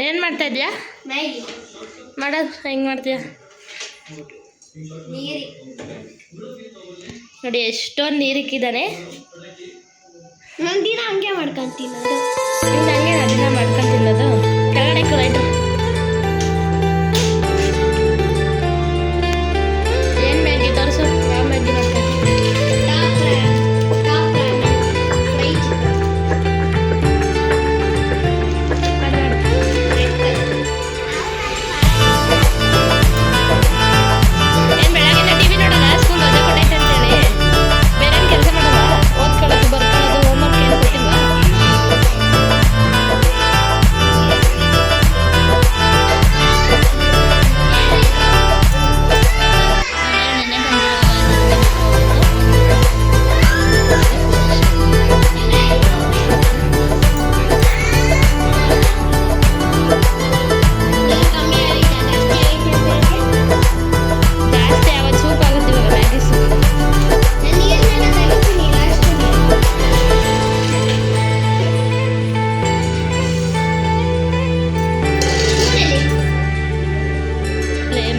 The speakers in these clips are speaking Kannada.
ಏನು ಮಾಡ್ತಾ ಇದೆಯಾ? ಮ್ಯಾಗಿ ಮಾಡೋದು ಹೆಂಗೆ ಮಾಡ್ತೀಯ ನೋಡಿ, ಎಷ್ಟೊಂದು ನೀರಿಕ್ಕಿದ್ದಾನೆ. ನಾನು ದಿನ ಹಂಗೆ ಮಾಡ್ಕೊಂತೀನಿ. ಇನ್ನು ಹಂಗೆ ಅದನ್ನ ಮಾಡ್ಕೊಂಡು ತಿನ್ನೋದು. ಕೆಳಗಡೆ ಲೈಟು ಏನು ಮ್ಯಾಗಿ ತೋರಿಸು, ಯಾವ ಮ್ಯಾಗಿ ಮಾಡ್ತೀನಿ? ಏನು ಬೆಳಗಿನ ಟಿವಿ ನೋಡೋದ? ಸ್ಕೂಲ್ ರಜೆ ಕೊಟ್ಟೈತೆ ಅಂತೇಳಿ ಬೇರೆ ಏನು ಕೆಲಸ ಮಾಡೋದ? ಓದ್ಕೊಳ್ಳೋದು, ಬರ್ಕೊಳ್ಳೋದು, ಹೋಮ್ವರ್ಕ್ ಏನು ಗೊತ್ತಿಲ್ವಾ? ಜಾಸ್ತಿ ಯಾವತ್ತು ಸೂಪ್ ಆಗುತ್ತೆ ಇವಾಗ, ಮ್ಯಾಗಿ ಸೂಪ್.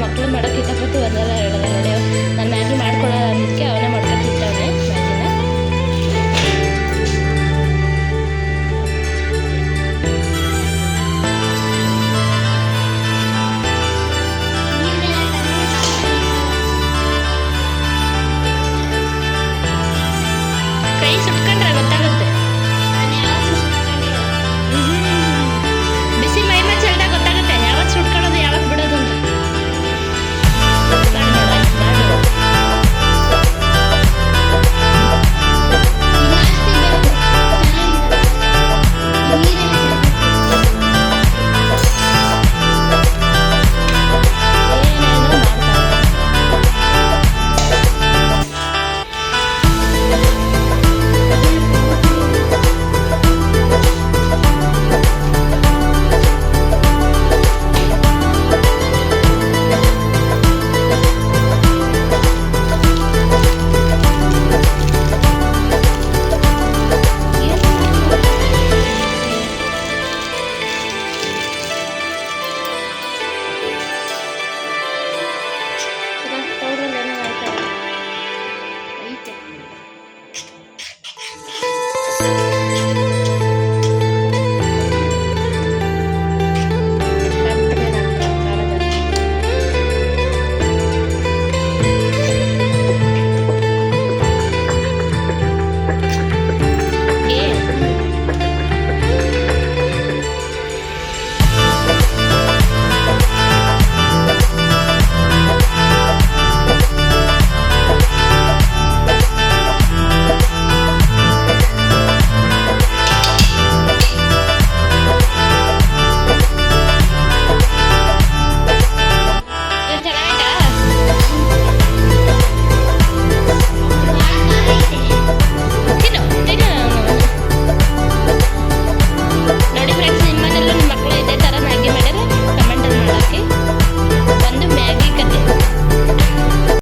ಮಕ್ಕಳು ಮಾಡೋಕೆ ಇಷ್ಟಪಟ್ಟು ಒಂದಲ್ಲ ಎರಡಲ್ಲ ನೋಡಿ. ನಾನು ಮ್ಯಾಗಿ ಮಾಡ್ಕೊಳ್ಳೋದು ಅದಕ್ಕೆ ಅವನೇ ಮಾಡ್ಕೊಂಡು ತಿಂತಾವನೆ ಮ್ಯಾಗಿನ. ಕೈ ಸುಟ್ಕೊಂಡ್ರೆ ಗೊತ್ತಾಗುತ್ತೆ. ಬಿಸಿ ಮೈ ಮೇಲೆ ಚೆಲ್ದಾಗ ಗೊತ್ತಾಗುತ್ತೆ ಯಾವತ್ತು ಸುಟ್ಕೊಳ್ಳೋದು ಯಾವತ್ತು ಬಿಡೋದು ಅಂತ. ಪೌಡ್ರಲ್ಲಿ ಏನೋ ಆಯ್ತಾ ಐತೆ.